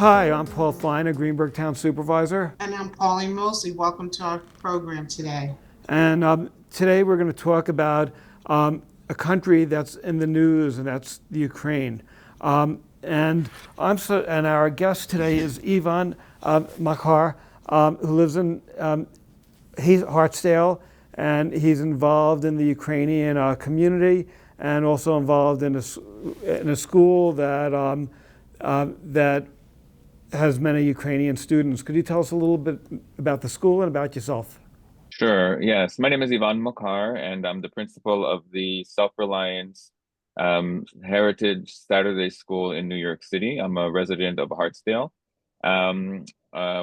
Hi, I'm Paul Feiner, Greenburgh Town Supervisor. And I'm Pauline Mosley. Welcome to our program today. And today we're going to talk about a country that's in the news, and that's the Ukraine. And our guest today is Ivan Makar, who lives in he's Hartsdale, and he's involved in the Ukrainian community, and also involved in a school that that has many Ukrainian students. Could you tell us a little bit about the school and about yourself? Sure. Yes. My name is Ivan Makar, and I'm the principal of the Self-Reliance Heritage Saturday School in New York City. I'm a resident of Hartsdale.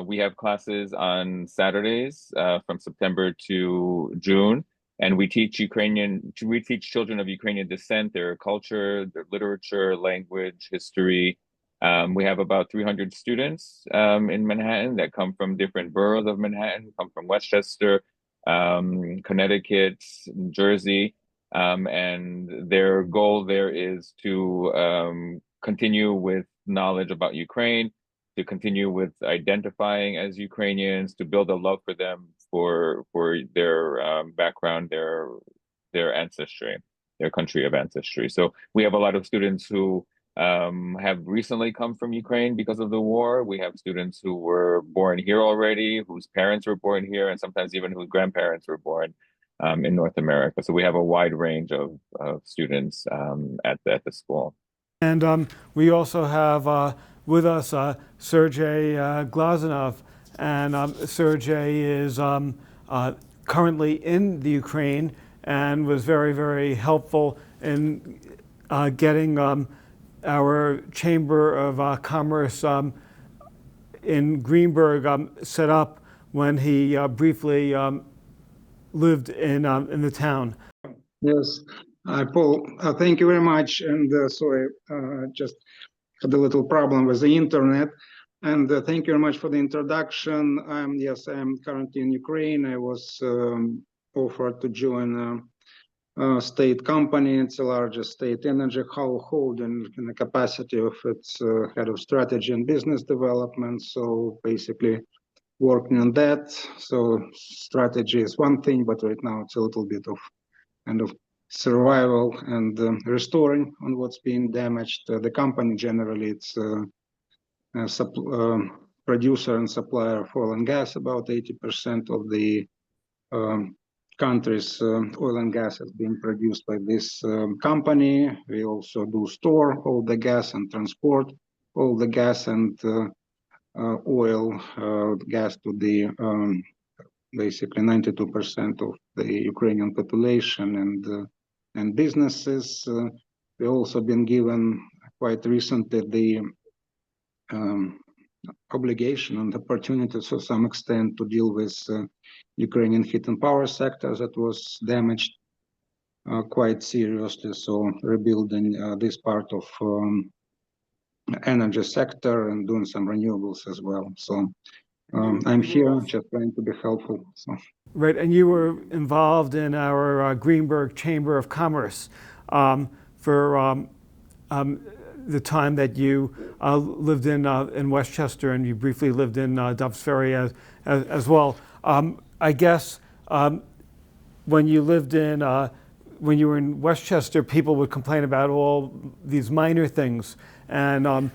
We have classes on Saturdays from September to June, and we teach children of Ukrainian descent, their culture, their literature, language, history. We have about 300 students in Manhattan that come from different boroughs of Manhattan, come from Westchester, Connecticut, New Jersey, and their goal there is to continue with knowledge about Ukraine, to continue with identifying as Ukrainians, to build a love for them, for their background, their ancestry, their country of ancestry. So we have a lot of students who have recently come from Ukraine because of the war. We have students who were born here already, whose parents were born here, and sometimes even whose grandparents were born in North America. So we have a wide range of students at the school. And we also have with us Sergiy Glazunov, and Sergiy is currently in the Ukraine and was very, very helpful in getting our Chamber of Commerce in Greenburgh set up when he briefly lived in the town. Yes, Paul, thank you very much. And sorry, just had a little problem with the internet. And thank you very much for the introduction. Yes, I'm currently in Ukraine. I was offered to join a state company. It's the largest state energy household in the capacity of its head of strategy and business development. So basically working on that. So strategy is one thing, but right now it's a little bit of kind of survival and restoring on what's been damaged. The company generally, it's a producer and supplier of oil and gas. About 80% of the country's oil and gas has been produced by this company. We also do store all the gas and transport all the gas and oil, gas to the basically 92% of the Ukrainian population and businesses. We've also been given quite recently the obligation and opportunity to some extent to deal with Ukrainian heat and power sector that was damaged quite seriously. So rebuilding this part of energy sector and doing some renewables as well. So I'm here just trying to be helpful. So. Right, and you were involved in our Greenburgh Chamber of Commerce for the time that you lived in Westchester, and you briefly lived in Dobbs Ferry as well. I guess when you lived in when you were in Westchester, people would complain about all these minor things, and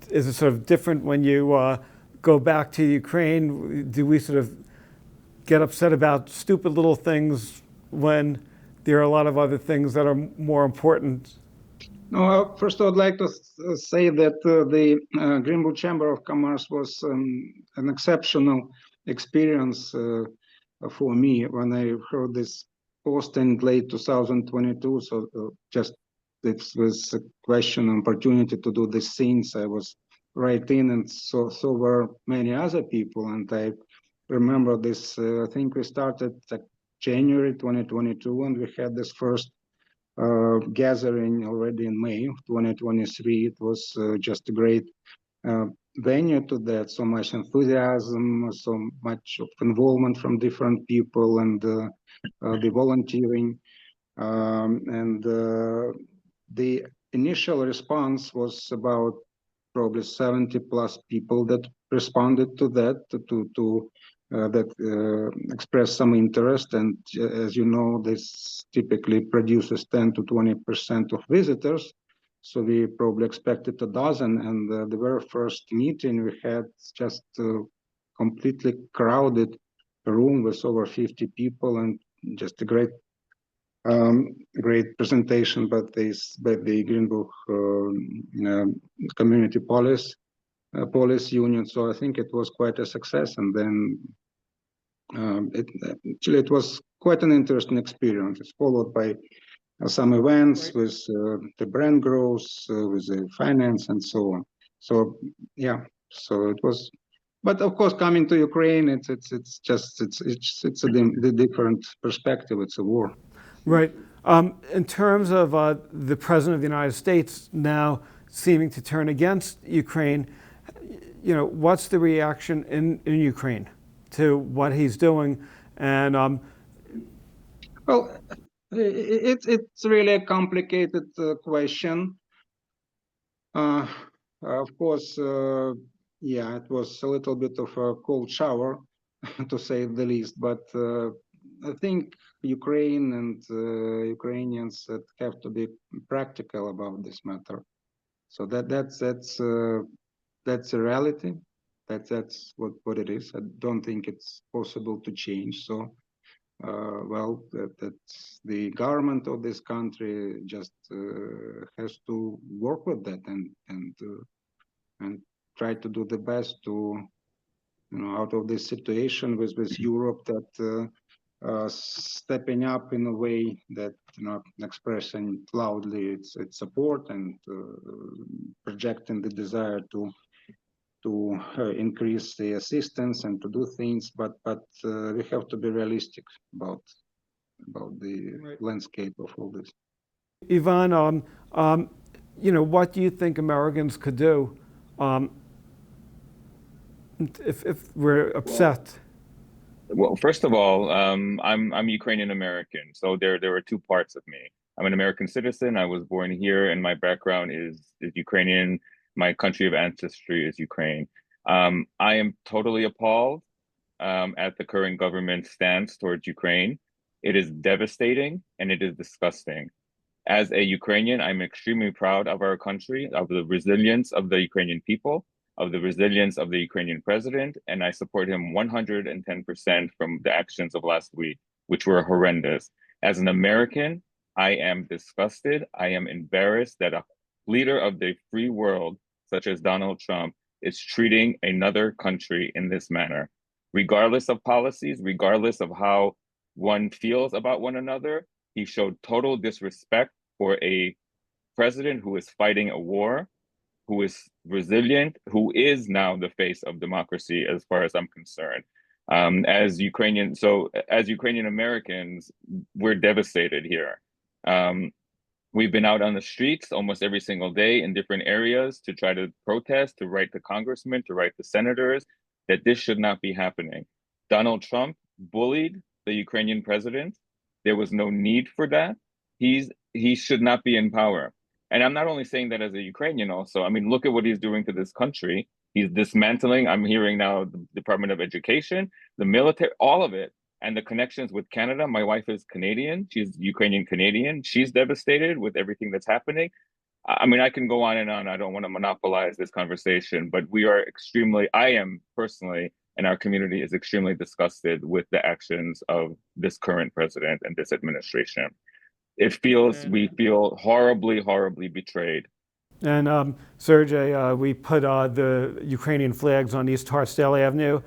is it sort of different when you go back to Ukraine? Do we sort of get upset about stupid little things when there are a lot of other things that are more important? No, first I would like to say that the Greenburgh Chamber of Commerce was an exceptional experience for me when I heard this post in late 2022. So just this was a question, opportunity to do these things. I was right in, and so were many other people. And I remember this, I think we started like January 2022, and we had this first gathering already in May of 2023. It was just a great venue to that, so much enthusiasm, so much of involvement from different people, and the volunteering. And the initial response was about probably 70 plus people that responded to that, expressed some interest. And as you know, this typically produces 10 to 20% of visitors. So we probably expected a dozen. And the very first meeting we had just completely crowded room with over 50 people, and just a great presentation by the Greenburgh Community Police Union. So I think it was quite a success. And then it was quite an interesting experience. It's followed by some events with the brand growth, with the finance, and so on. So yeah, so it was. But of course, coming to Ukraine, it's a different perspective. It's a war. Right. In terms of the President of the United States now seeming to turn against Ukraine, what's the reaction in Ukraine to what he's doing? And well, it's really a complicated question. Of course, yeah, it was a little bit of a cold shower, to say the least. But I think Ukraine and Ukrainians have to be practical about this matter. So that's a reality. That's what it is. I don't think it's possible to change. So well, that's the government of this country just has to work with that and try to do the best to, out of this situation with Europe, that stepping up in a way that, expressing loudly its support and projecting the desire to increase the assistance and to do things, but we have to be realistic about the landscape of all this. Ivan, what do you think Americans could do if we're upset? Well, first of all, I'm Ukrainian American, so there are two parts of me. I'm an American citizen. I was born here, and my background is Ukrainian. My country of ancestry is Ukraine. I am totally appalled at the current government stance towards Ukraine. It is devastating and it is disgusting. As a Ukrainian, I'm extremely proud of our country, of the resilience of the Ukrainian people, of the resilience of the Ukrainian president, and I support him 110% from the actions of last week, which were horrendous. As an American, I am disgusted. I am embarrassed that a leader of the free world, such as Donald Trump, is treating another country in this manner. Regardless of policies, regardless of how one feels about one another, he showed total disrespect for a president who is fighting a war, who is resilient, who is now the face of democracy, as far as I'm concerned. As Ukrainian Americans, we're devastated here. We've been out on the streets almost every single day in different areas to try to protest, to write to congressmen, to write to senators, that this should not be happening. Donald Trump bullied the Ukrainian president. There was no need for that. He should not be in power. And I'm not only saying that as a Ukrainian also. I mean, look at what he's doing to this country. He's dismantling, I'm hearing now, the Department of Education, the military, all of it. And the connections with Canada. My wife is Canadian. She's Ukrainian Canadian. She's devastated with everything that's happening. I mean, I can go on and on. I don't want to monopolize this conversation, but I am personally, and our community is extremely disgusted with the actions of this current president and this administration. We feel horribly, horribly betrayed. And Sergiy, we put the Ukrainian flags on East Hartsdale Avenue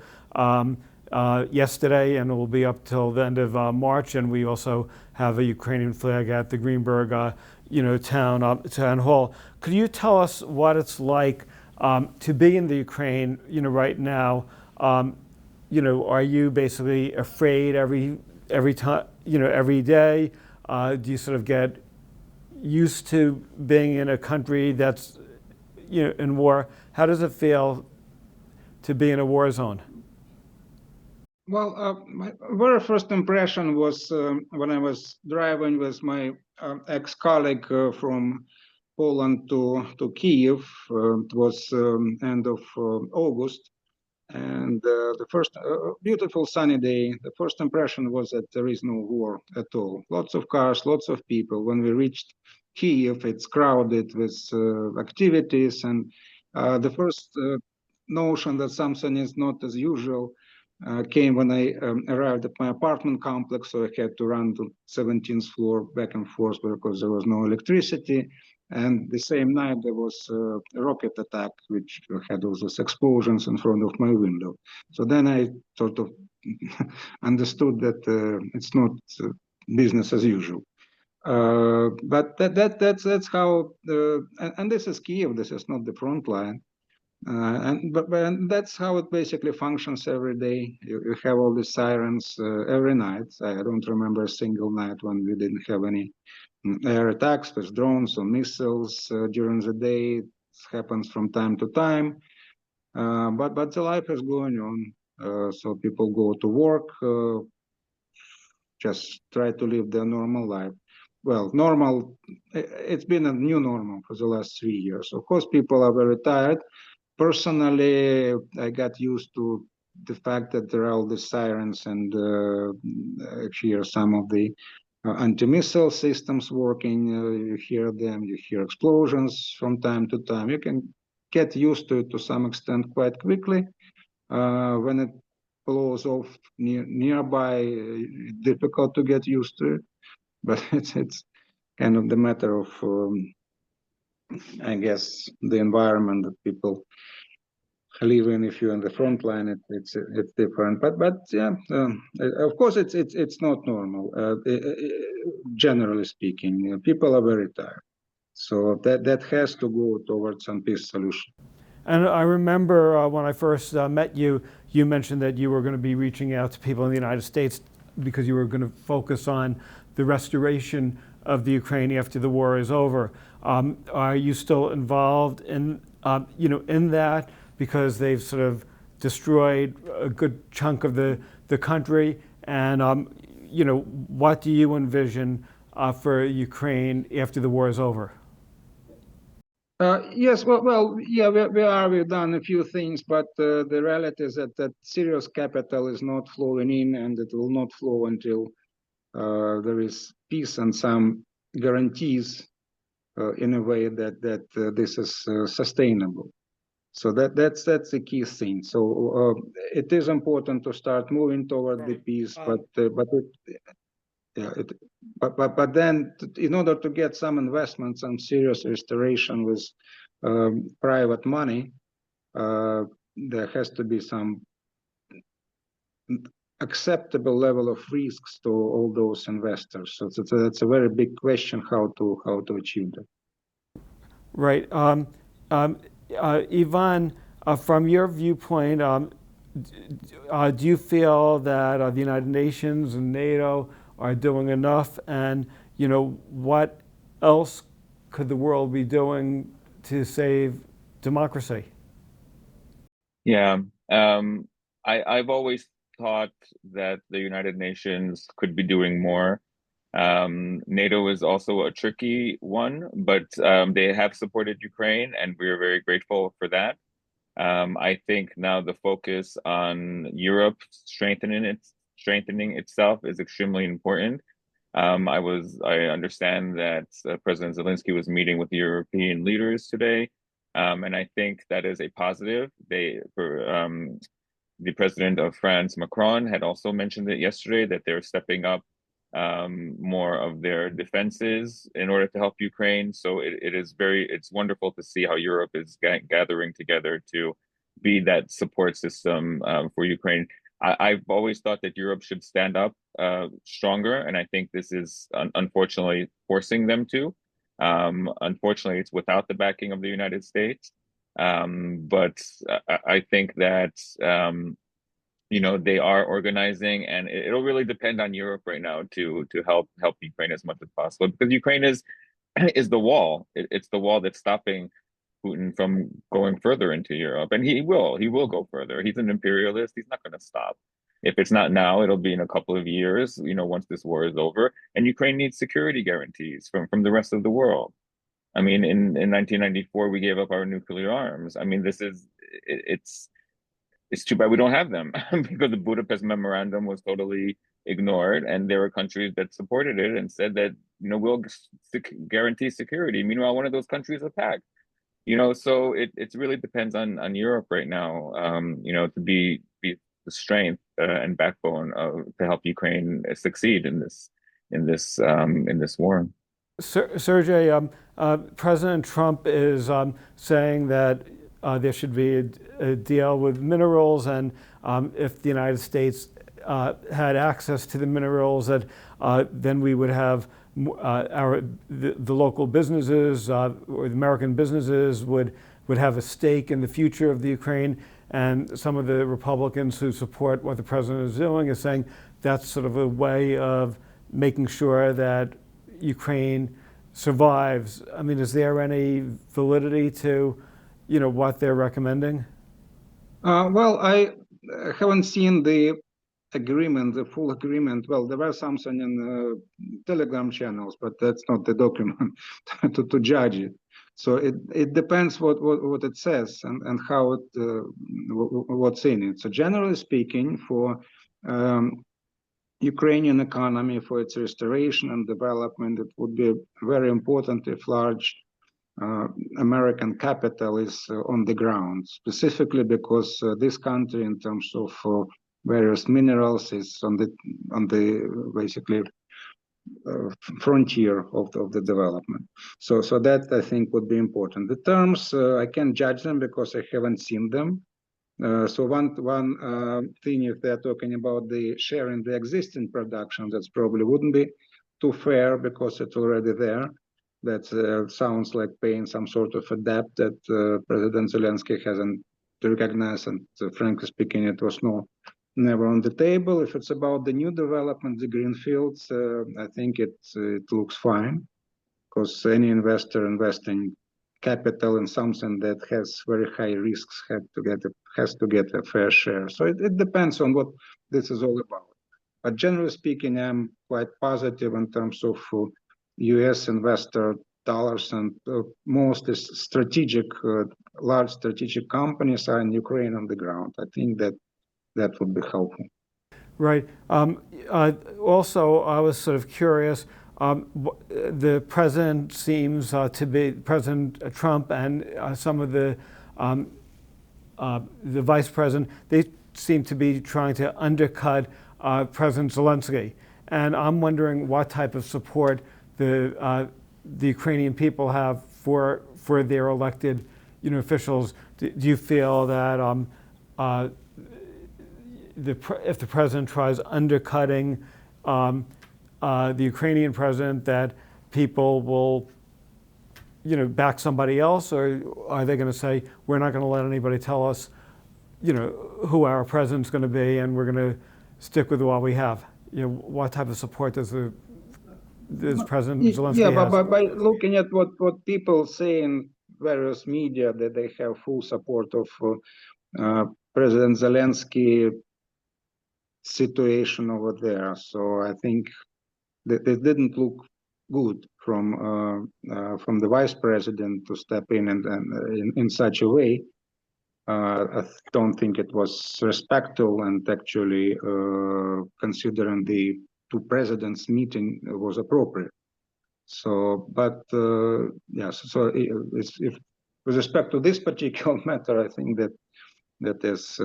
yesterday, and it will be up till the end of March. And we also have a Ukrainian flag at the Greenburgh, town hall. Could you tell us what it's like to be in the Ukraine, right now? Are you basically afraid every time, every day? Do you sort of get used to being in a country that's, in war? How does it feel to be in a war zone? Well, my very first impression was when I was driving with my ex-colleague from Poland to Kiev. It was end of August. And the first beautiful sunny day, the first impression was that there is no war at all. Lots of cars, lots of people. When we reached Kiev, it's crowded with activities. And the first notion that something is not as usual came when I arrived at my apartment complex. So I had to run to 17th floor back and forth because there was no electricity. And the same night there was a rocket attack, which had all those explosions in front of my window. So then I sort of understood that it's not business as usual. But that's how, and this is Kiev. This is not the front line. But that's how it basically functions every day. You have all the sirens every night. I don't remember a single night when we didn't have any air attacks with drones or missiles during the day. It happens from time to time, but the life is going on. So people go to work, just try to live their normal life. Well, normal, it's been a new normal for the last 3 years. Of course, people are very tired. Personally, I got used to the fact that there are all the sirens and hear some of the anti-missile systems working. You hear them, you hear explosions from time to time. You can get used to it to some extent quite quickly. When it blows off nearby, it's difficult to get used to it, but it's kind of the matter of, I guess, the environment that people live in. If you're in the front line, it's different. But yeah, of course, it's not normal. Generally speaking, people are very tired, so that has to go towards some peace solution. And I remember when I first met you, you mentioned that you were going to be reaching out to people in the United States because you were going to focus on the restoration of the Ukraine after the war is over. Are you still involved in, in that? Because they've sort of destroyed a good chunk of the country. And, what do you envision for Ukraine after the war is over? Yes, yeah, we've done a few things, but the reality is that serious capital is not flowing in, and it will not flow until there is peace and some guarantees in a way that this is sustainable. So that's the key thing. So it is important to start moving toward the peace, but then in order to get some investment, some serious restoration with private money, there has to be some acceptable level of risks to all those investors. So that's a very big question, how to achieve that. Right. Ivan, from your viewpoint, do you feel that the United Nations and NATO are doing enough? And, what else could the world be doing to save democracy? Yeah, I've always thought that the United Nations could be doing more. NATO is also a tricky one, but they have supported Ukraine, and we're very grateful for that. I think now the focus on Europe strengthening itself is extremely important. I understand that President Zelensky was meeting with the European leaders today, and I think that is a positive. The president of France, Macron, had also mentioned it yesterday that they're stepping up more of their defenses in order to help Ukraine. So it's wonderful to see how Europe is gathering together to be that support system for Ukraine. I've always thought that Europe should stand up stronger, and I think this is unfortunately forcing them to. Unfortunately, it's without the backing of the United States. But I think that they are organizing, and it'll really depend on Europe right now to help Ukraine as much as possible, because Ukraine is the wall. It's the wall that's stopping Putin from going further into Europe, and he will go further. He's an imperialist. He's not going to stop. If it's not now, it'll be in a couple of years, once this war is over, and Ukraine needs security guarantees from the rest of the world. I mean, in 1994, we gave up our nuclear arms. I mean, it's too bad we don't have them because the Budapest Memorandum was totally ignored, and there were countries that supported it and said that, we'll guarantee security. Meanwhile, one of those countries attacked. So it really depends on Europe right now, to be the strength and backbone to help Ukraine succeed in this war. Sergey, President Trump is saying that there should be a deal with minerals, and if the United States had access to the minerals, that then we would have the local businesses or the American businesses would have a stake in the future of the Ukraine. And some of the Republicans who support what the president is doing is saying that's sort of a way of making sure that Ukraine survives. I mean, is there any validity to, what they're recommending? Well, I haven't seen the agreement, the full agreement. Well, there were something in Telegram channels, but that's not the document to judge it. So it depends what it says and how it what's in it. So generally speaking, for Ukrainian economy, for its restoration and development, it would be very important if large American capital is on the ground, specifically because this country, in terms of various minerals, is on the basically frontier of the development. So that I think would be important. The terms I can't judge them because I haven't seen them. So one thing, if they're talking about the sharing the existing production, that's probably wouldn't be too fair because it's already there. That sounds like paying some sort of a debt that President Zelensky hasn't recognized, and frankly speaking, it was never on the table. If it's about the new development, the greenfields, I think it looks fine, because any investor investing capital in something that has very high risks has to get a fair share. So it depends on what this is all about. But generally speaking, I'm quite positive in terms of U.S. investor dollars, and most strategic, large strategic companies are in Ukraine on the ground. I think that would be helpful. Right. Also, I was sort of curious. The president seems to be President Trump, and some of the vice president. They seem to be trying to undercut President Zelensky, and I'm wondering what type of support the Ukrainian people have for their elected, officials. Do you feel that if the president tries undercutting the Ukrainian president, that people will, back somebody else, or are they going to say we're not going to let anybody tell us, who our president's going to be, and we're going to stick with what we have? What type of support does President Zelensky Yeah, has? by looking at what people say in various media, that they have full support of President Zelensky situation over there. So I think that it didn't look good from the vice president to step in and in such a way. I don't think it was respectful, and actually considering the two presidents meeting was appropriate. So, but yes, so if with respect to this particular matter, I think that is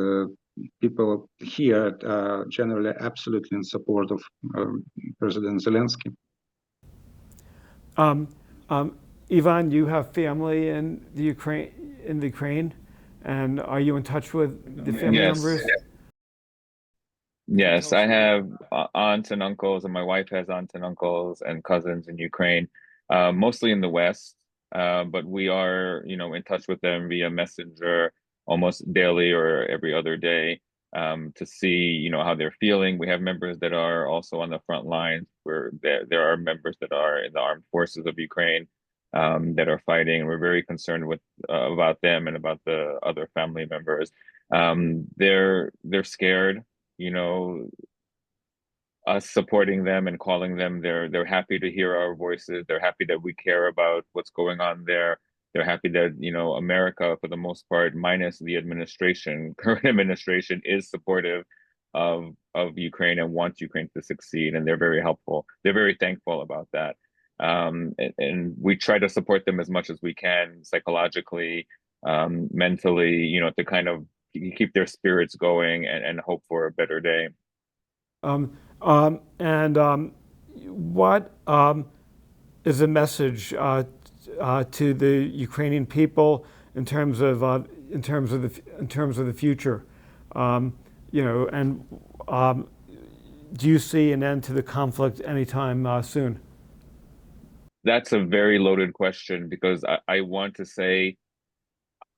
people here are generally absolutely in support of President Zelensky. Ivan, you have family in the Ukraine, and are you in touch with the family members? Yes, I have aunts and uncles, and my wife has aunts and uncles and cousins in Ukraine, mostly in the West. But we are, in touch with them via Messenger almost daily or every other day, to see, how they're feeling. We have members that are also on the front lines, where there are members that are in the armed forces of Ukraine, that are fighting. We're very concerned about them and about the other family members. They're scared. us supporting them and calling them. They're happy to hear our voices. They're happy that we care about what's going on there. They're happy that, you know, America, for the most part, minus the administration, current administration, is supportive of Ukraine and wants Ukraine to succeed, and they're very helpful. They're very thankful about that. And we try to support them as much as we can, psychologically, mentally, you know, to kind of keep their spirits going and hope for a better day. What is the message to the Ukrainian people in terms of the future? You know, and do you see an end to the conflict anytime soon? That's a very loaded question, because I want to say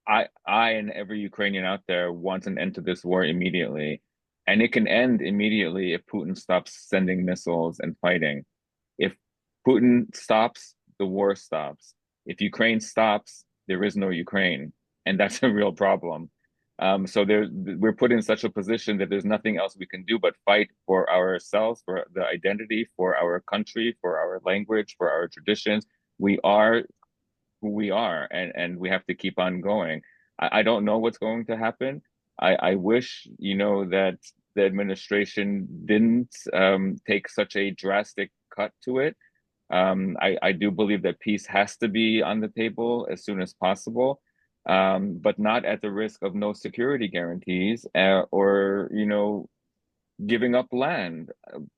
I and every Ukrainian out there wants an end to this war immediately. And it can end immediately if Putin stops sending missiles and fighting. If Putin stops, the war stops. If Ukraine stops, there is no Ukraine. And that's a real problem. So we're put in such a position that there's nothing else we can do but fight for ourselves, for the identity, for our country, for our language, for our traditions. We are who we are, and we have to keep on going. I don't know what's going to happen. I wish, you know, that the administration didn't take such a drastic cut to it. I do believe that peace has to be on the table as soon as possible, but not at the risk of no security guarantees or, you know, giving up land.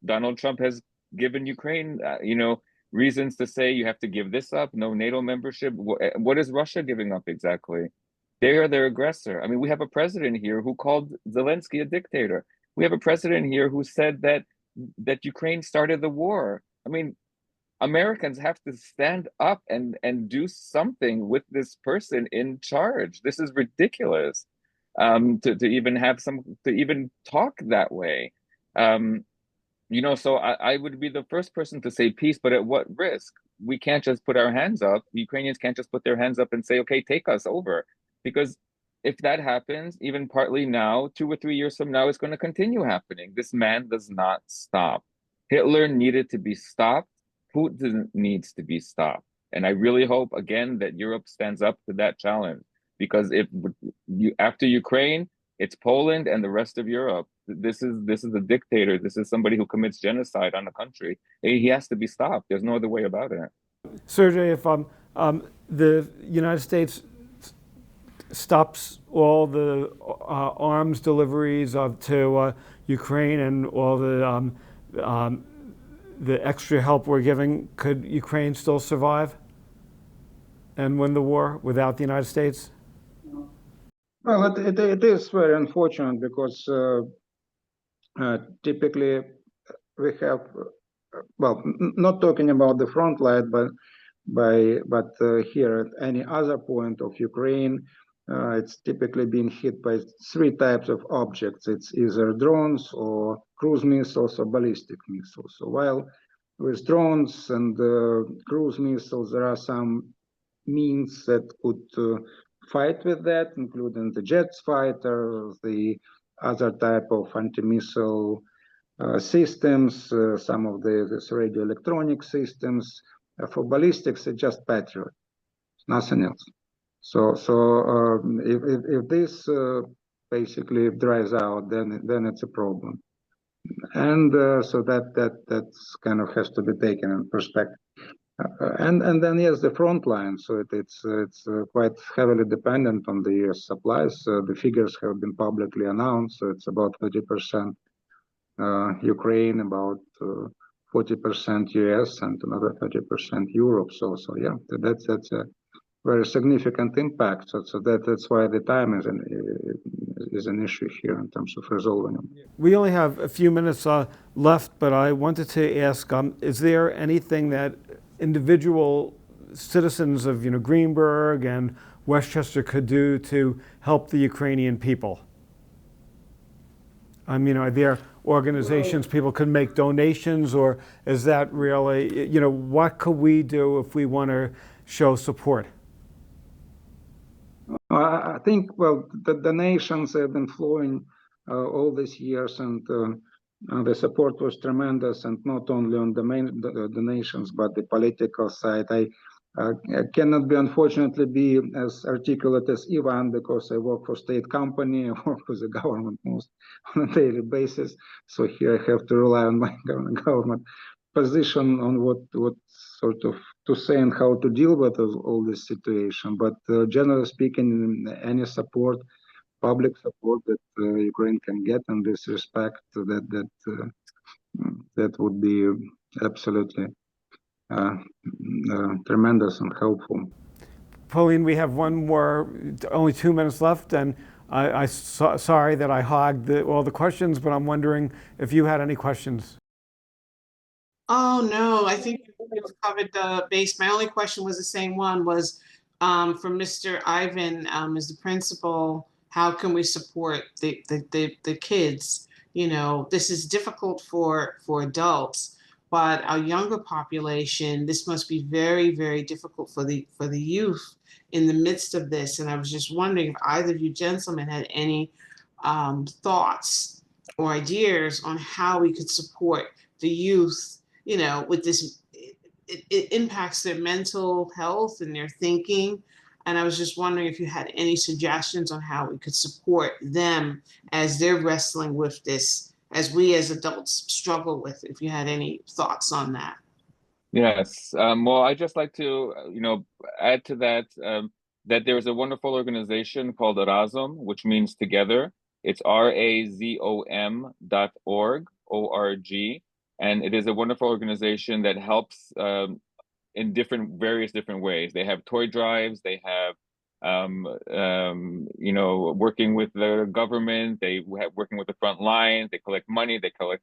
Donald Trump has given Ukraine, you know, reasons to say you have to give this up, no NATO membership. What is Russia giving up exactly? They are their aggressor. I mean, we have a president here who called Zelensky a dictator. We have a president here who said that Ukraine started the war. I mean, Americans have to stand up and do something with this person in charge. This is ridiculous. To even talk that way. You know, so I would be the first person to say peace, but at what risk? We can't just put our hands up. The Ukrainians can't just put their hands up and say, okay, take us over. Because if that happens, even partly now, 2 or 3 years from now, it's going to continue happening. This man does not stop. Hitler needed to be stopped. Putin needs to be stopped. And I really hope, again, that Europe stands up to that challenge. Because if after Ukraine, it's Poland and the rest of Europe. This is a dictator. This is somebody who commits genocide on a country. He has to be stopped. There's no other way about it. Sergey, if the United States stops all the arms deliveries to Ukraine and all the extra help we're giving, could Ukraine still survive and win the war without the United States? Well, it is very unfortunate because typically we have, well, not talking about the front line, but here at any other point of Ukraine, it's typically being hit by 3 types of objects. It's either drones or cruise missiles or ballistic missiles. So while with drones and cruise missiles, there are some means that could fight with that, including the jet fighter, the other type of anti-missile systems, some of this radio electronic systems. For ballistics, it's just Patriot, nothing else. So if this basically dries out, then it's a problem, and so that's kind of has to be taken in perspective. And then yes, the front line. So it's quite heavily dependent on the US supplies. The figures have been publicly announced. So it's about 30% Ukraine, about 40% US, and another 30% Europe. So yeah, that's a very significant impact. So that's why the time is an issue here in terms of resolving them. We only have a few minutes left, but I wanted to ask: is there anything that individual citizens of Greenburgh and Westchester could do to help the Ukrainian people? Are there organizations people could make donations, or is that really, what could we do if we want to show support? I think, well, the donations have been flowing all these years, and The support was tremendous, and not only on the main donations, but the political side. I cannot unfortunately be as articulate as Ivan, because I work for state company, I work with the government most on a daily basis. So here I have to rely on my government position on what sort of to say and how to deal with all this situation. But generally speaking, any support, public support that Ukraine can get in this respect, that would be absolutely tremendous and helpful. Pauline, we have only 2 minutes left, and sorry that I hogged all the questions, but I'm wondering if you had any questions. Oh, no, I think we've covered the base. My only question was the same one, was from Mr. Ivan, as the principal, how can we support the kids? You know, this is difficult for adults, but our younger population, this must be very, very difficult for the youth in the midst of this. And I was just wondering if either of you gentlemen had any thoughts or ideas on how we could support the youth, you know, with this. It impacts their mental health and their thinking. And I was just wondering if you had any suggestions on how we could support them as they're wrestling with this, as we as adults struggle with, if you had any thoughts on that. Yes. Well, I'd just like to, add to that, that there's a wonderful organization called Razom, which means together. It's razom.org, O-R-G. And it is a wonderful organization that helps in various different ways. They have toy drives, they have, working with the government, working with the front lines, they collect money, they collect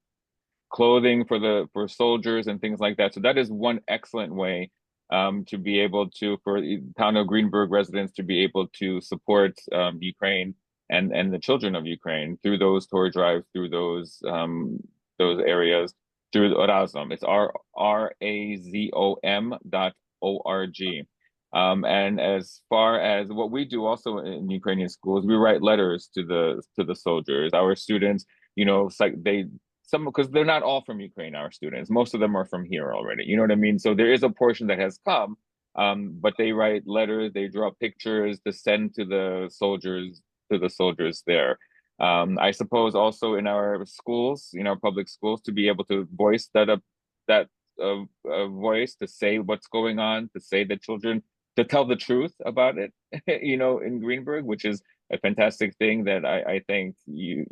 clothing for soldiers and things like that. So that is one excellent way to be able to, for town of Greenburgh residents to be able to support Ukraine and the children of Ukraine through those toy drives, through those areas, through Razom. It's razom.org. And as far as what we do also in Ukrainian schools, we write letters to the soldiers. Our students, because they're not all from Ukraine, our students. Most of them are from here already. You know what I mean? So there is a portion that has come, but they write letters, they draw pictures to send to the soldiers there. I suppose also in our schools, in our public schools, to be able to voice that voice, to say what's going on, to say the children, to tell the truth about it, in Greenburgh, which is a fantastic thing that I thank you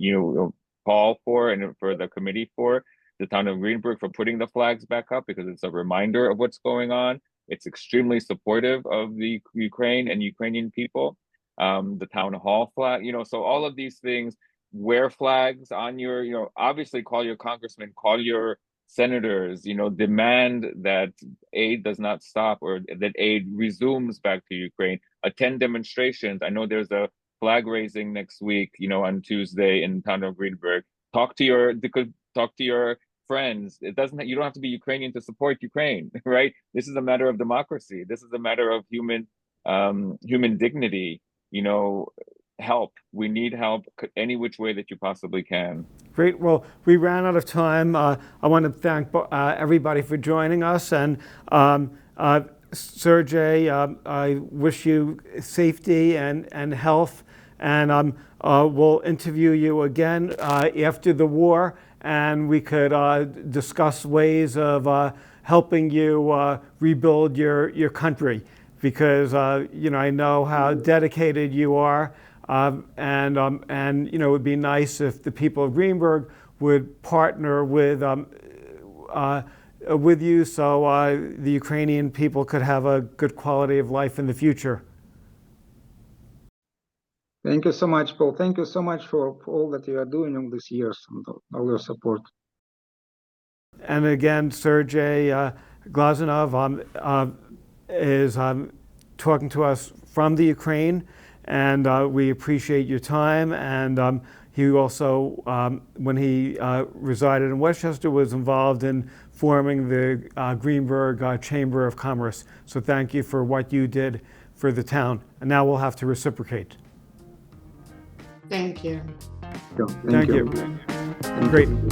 Paul for, and for the committee for the town of Greenburgh for putting the flags back up, because it's a reminder of what's going on. It's extremely supportive of the Ukraine and Ukrainian people. The town hall flag, so all of these things, wear flags on your, obviously call your congressman, call your senators, demand that aid does not stop, or that aid resumes back to Ukraine, attend demonstrations. I know there's a flag raising next week, on Tuesday in town of Greenburgh. Talk to your friends. You don't have to be Ukrainian to support Ukraine, right? This is a matter of democracy. This is a matter of human dignity. Help. We need help any which way that you possibly can. Great. Well, we ran out of time. I want to thank everybody for joining us. And Sergiy, I wish you safety and health. And we'll interview you again after the war, and we could discuss ways of helping you rebuild your country. Because I know how dedicated you are, and it would be nice if the people of Greenburgh would partner with you, so the Ukrainian people could have a good quality of life in the future. Thank you so much, Paul. Thank you so much for all that you are doing all these years and all your support. And again, Sergiy Glazunov is talking to us from the Ukraine, and we appreciate your time. And he also, when he resided in Westchester, was involved in forming the Greenburgh Chamber of Commerce. So thank you for what you did for the town. And now we'll have to reciprocate. Thank you. Thank you. Thank you. Thank Great. you.